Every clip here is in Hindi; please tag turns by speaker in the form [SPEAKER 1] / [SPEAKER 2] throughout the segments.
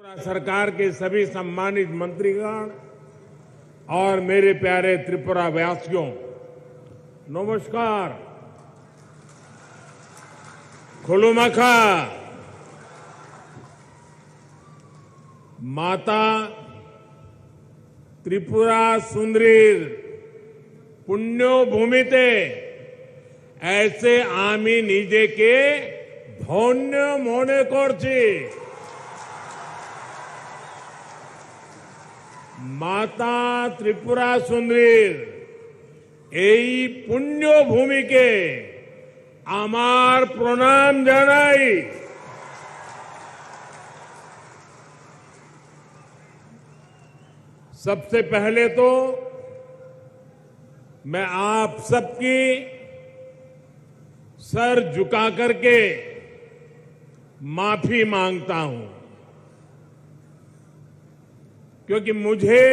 [SPEAKER 1] सरकार के सभी सम्मानित मंत्रीगण और मेरे प्यारे त्रिपुरा वासियों, नमस्कार। खुलुमखा। माता त्रिपुरा सुंदरीर पुण्यो भूमिते ऐसे आमी निजे के धन्य मने करছি। माता त्रिपुरा सुंदरीर এই পুণ্য ভূমিকে আমার প্রণাম জানাই। सबसे पहले तो मैं आप सबकी सर झुका करके माफी मांगता हूं, क्योंकि मुझे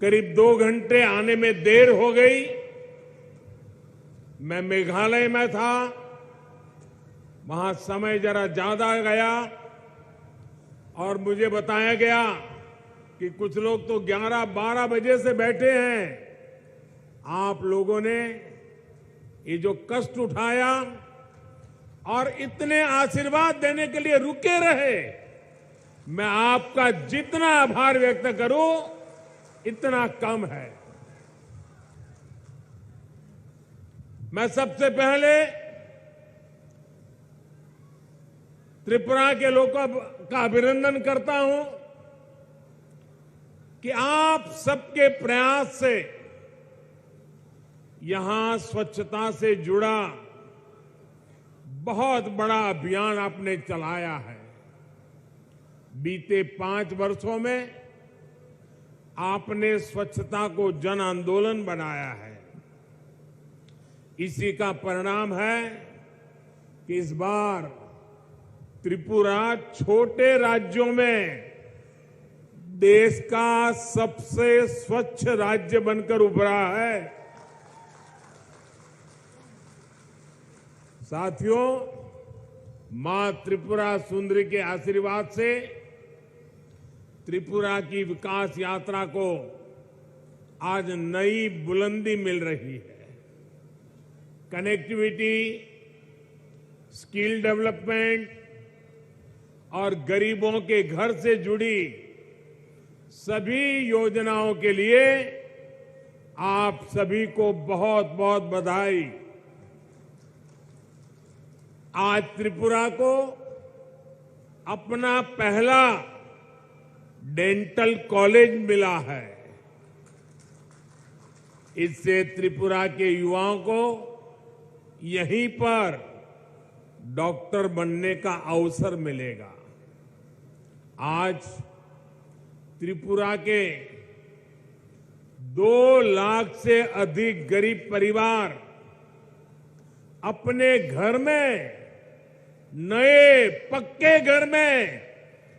[SPEAKER 1] करीब 2 घंटे आने में देर हो गई। मैं मेघालय में था, वहां समय जरा ज्यादा गया और मुझे बताया गया कि कुछ लोग तो 11-12 बजे से बैठे हैं। आप लोगों ने ये जो कष्ट उठाया और इतने आशीर्वाद देने के लिए रुके रहे, मैं आपका जितना आभार व्यक्त करूं इतना कम है। मैं सबसे पहले त्रिपुरा के लोगों का अभिनंदन करता हूं कि आप सबके प्रयास से यहां स्वच्छता से जुड़ा बहुत बड़ा अभियान आपने चलाया है। बीते 5 वर्षों में आपने स्वच्छता को जन आंदोलन बनाया है। इसी का परिणाम है कि इस बार त्रिपुरा छोटे राज्यों में देश का सबसे स्वच्छ राज्य बनकर उभरा है। साथियों, मां त्रिपुरा सुंदरी के आशीर्वाद से त्रिपुरा की विकास यात्रा को आज नई बुलंदी मिल रही है। कनेक्टिविटी, स्किल डेवलपमेंट और गरीबों के घर से जुड़ी सभी योजनाओं के लिए आप सभी को बहुत बहुत बधाई। आज त्रिपुरा को अपना पहला डेंटल कॉलेज मिला है। इससे त्रिपुरा के युवाओं को यहीं पर डॉक्टर बनने का अवसर मिलेगा। आज त्रिपुरा के 2 लाख से अधिक गरीब परिवार अपने घर में, नए पक्के घर में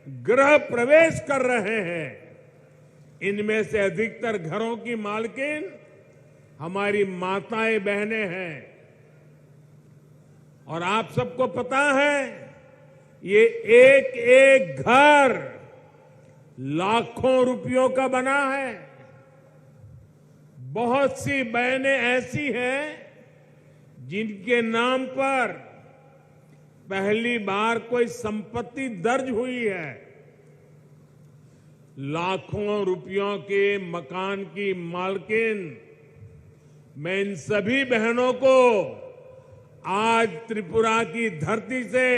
[SPEAKER 1] गृह प्रवेश कर रहे हैं। इनमें से अधिकतर घरों की मालकिन हमारी माताएं बहनें हैं। और आप सबको पता है, ये एक एक घर लाखों रुपयों का बना है। बहुत सी बहनें ऐसी हैं जिनके नाम पर पहली बार कोई संपत्ति दर्ज हुई है। लाखों रुपयों के मकान की मालकिन मैं इन सभी बहनों को आज त्रिपुरा की धरती से,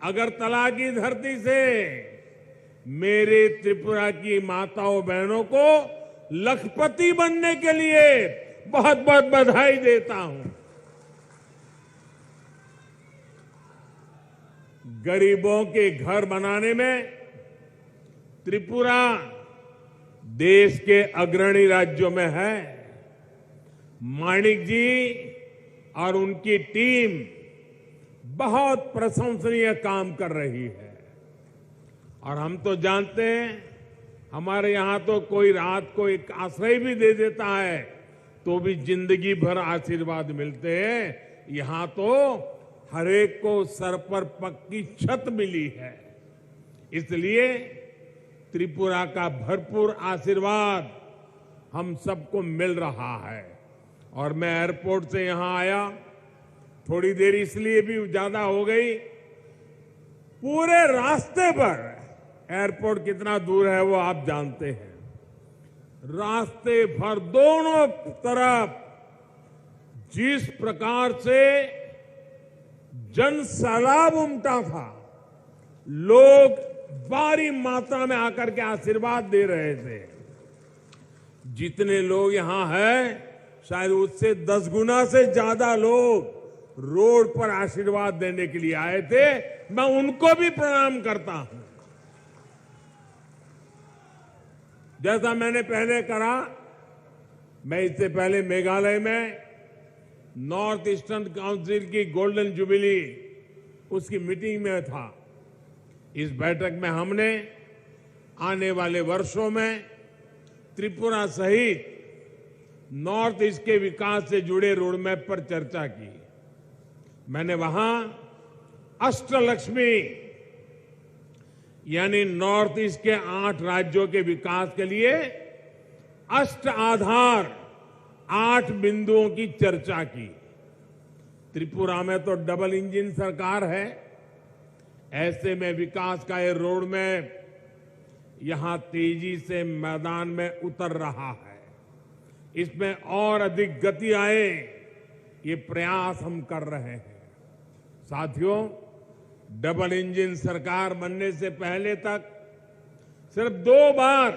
[SPEAKER 1] अगरतला की धरती से मेरे त्रिपुरा की माताओं बहनों को लखपति बनने के लिए बहुत बहुत बधाई देता हूं। गरीबों के घर बनाने में त्रिपुरा देश के अग्रणी राज्यों में है। माणिक जी और उनकी टीम बहुत प्रशंसनीय काम कर रही है। और हम तो जानते हैं, हमारे यहां तो कोई रात को एक आश्रय भी दे देता है तो भी जिंदगी भर आशीर्वाद मिलते हैं। यहां तो हर एक को सर पर पक्की छत मिली है। इसलिए त्रिपुरा का भरपूर आशीर्वाद हम सबको मिल रहा है। और मैं एयरपोर्ट से यहां आया, थोड़ी देर इसलिए भी ज्यादा हो गई, पूरे रास्ते पर, एयरपोर्ट कितना दूर है वो आप जानते हैं, रास्ते भर दोनों तरफ जिस प्रकार से जन सैलाब उमटा था, लोग भारी मात्रा में आकर के आशीर्वाद दे रहे थे। जितने लोग यहां हैं, शायद उससे 10 गुना से ज्यादा लोग रोड पर आशीर्वाद देने के लिए आए थे। मैं उनको भी प्रणाम करता हूं। जैसा मैंने पहले कहा, मैं इससे पहले मेघालय में नॉर्थ ईस्टर्न काउंसिल की गोल्डन जुबिली उसकी मीटिंग में था। इस बैठक में हमने आने वाले वर्षों में त्रिपुरा सहित नॉर्थ ईस्ट के विकास से जुड़े रोडमैप पर चर्चा की। मैंने वहां अष्टलक्ष्मी यानी नॉर्थ ईस्ट के 8 राज्यों के विकास के लिए अष्ट आधार 8 बिंदुओं की चर्चा की। त्रिपुरा में तो डबल इंजन सरकार है, ऐसे में विकास का ये रोड मैप यहां तेजी से मैदान में उतर रहा है। इसमें और अधिक गति आए, ये प्रयास हम कर रहे हैं। साथियों, डबल इंजन सरकार बनने से पहले तक सिर्फ 2 बार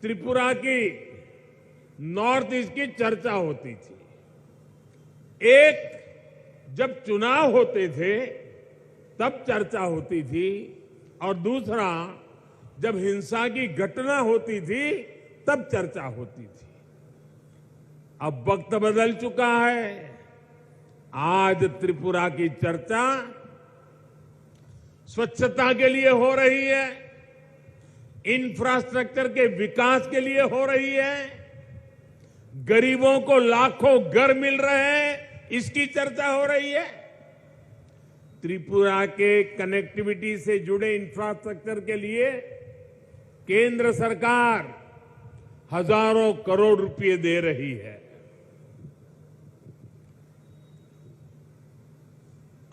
[SPEAKER 1] त्रिपुरा की नॉर्थ ईस्ट की चर्चा होती थी। एक जब चुनाव होते थे तब चर्चा होती थी, और दूसरा जब हिंसा की घटना होती थी तब चर्चा होती थी। अब वक्त बदल चुका है। आज त्रिपुरा की चर्चा स्वच्छता के लिए हो रही है, इंफ्रास्ट्रक्चर के विकास के लिए हो रही है, गरीबों को लाखों घर मिल रहे हैं, इसकी चर्चा हो रही है। त्रिपुरा के कनेक्टिविटी से जुड़े इंफ्रास्ट्रक्चर के लिए केंद्र सरकार हजारों करोड़ रुपए दे रही है,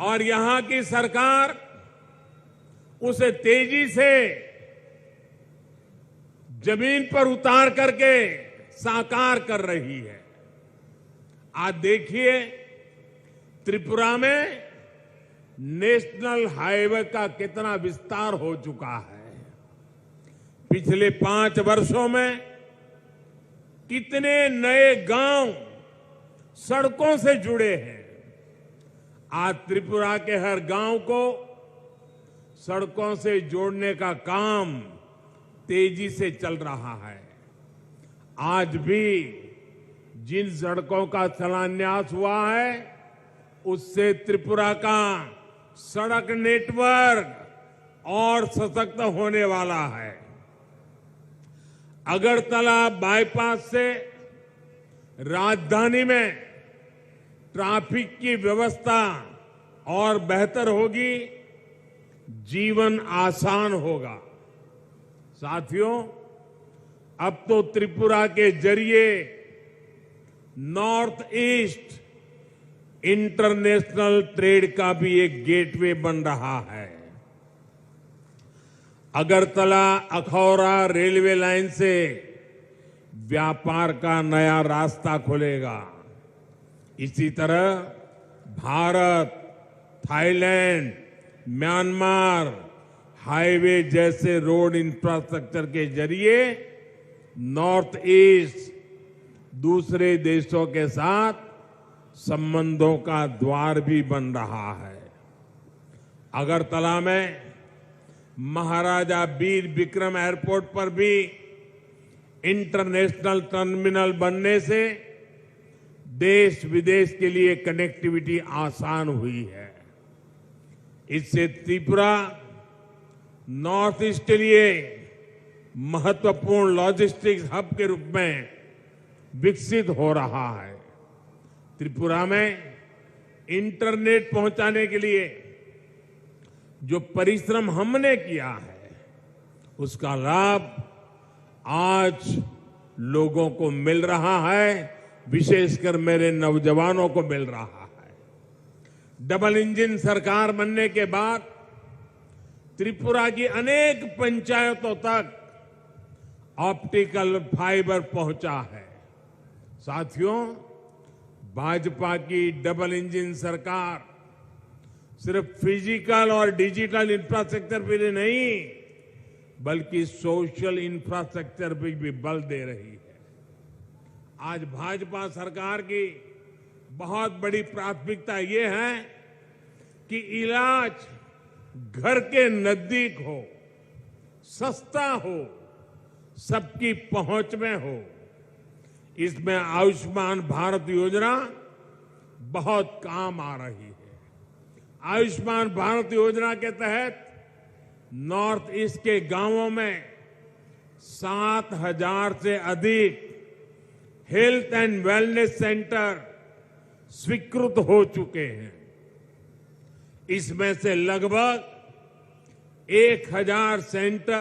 [SPEAKER 1] और यहां की सरकार उसे तेजी से जमीन पर उतार करके साकार कर रही है। आज देखिए, त्रिपुरा में नेशनल हाईवे का कितना विस्तार हो चुका है। पिछले 5 वर्षों में कितने नए गांव सड़कों से जुड़े हैं। आज त्रिपुरा के हर गांव को सड़कों से जोड़ने का काम तेजी से चल रहा है। आज भी जिन सड़कों का शिलान्यास हुआ है, उससे त्रिपुरा का सड़क नेटवर्क और सशक्त होने वाला है। अगरतला बाईपास से राजधानी में ट्रैफिक की व्यवस्था और बेहतर होगी, जीवन आसान होगा। साथियों, अब तो त्रिपुरा के जरिए नॉर्थ ईस्ट इंटरनेशनल ट्रेड का भी एक गेटवे बन रहा है। अगरतला अखौरा रेलवे लाइन से व्यापार का नया रास्ता खुलेगा। इसी तरह भारत, थाईलैंड, म्यांमार हाईवे जैसे रोड इंफ्रास्ट्रक्चर के जरिए नॉर्थ ईस्ट दूसरे देशों के साथ संबंधों का द्वार भी बन रहा है। अगरतला में महाराजा वीर विक्रम एयरपोर्ट पर भी इंटरनेशनल टर्मिनल बनने से देश विदेश के लिए कनेक्टिविटी आसान हुई है। इससे त्रिपुरा नॉर्थ ईस्ट के लिए महत्वपूर्ण लॉजिस्टिक्स हब के रूप में विकसित हो रहा है। त्रिपुरा में इंटरनेट पहुंचाने के लिए जो परिश्रम हमने किया है, उसका लाभ आज लोगों को मिल रहा है, विशेषकर मेरे नौजवानों को मिल रहा है। डबल इंजन सरकार बनने के बाद त्रिपुरा की अनेक पंचायतों तक ऑप्टिकल फाइबर पहुंचा है। साथियों, भाजपा की डबल इंजन सरकार सिर्फ फिजिकल और डिजिटल इंफ्रास्ट्रक्चर पे नहीं, बल्कि सोशल इंफ्रास्ट्रक्चर पे भी बल दे रही है। आज भाजपा सरकार की बहुत बड़ी प्राथमिकता ये है कि इलाज घर के नजदीक हो, सस्ता हो, सबकी पहुंच में हो। इसमें आयुष्मान भारत योजना बहुत काम आ रही है। आयुष्मान भारत योजना के तहत नॉर्थ ईस्ट के गांवों में 7,000 से अधिक हेल्थ एंड वेलनेस सेंटर स्वीकृत हो चुके हैं। इसमें से लगभग 1,000 सेंटर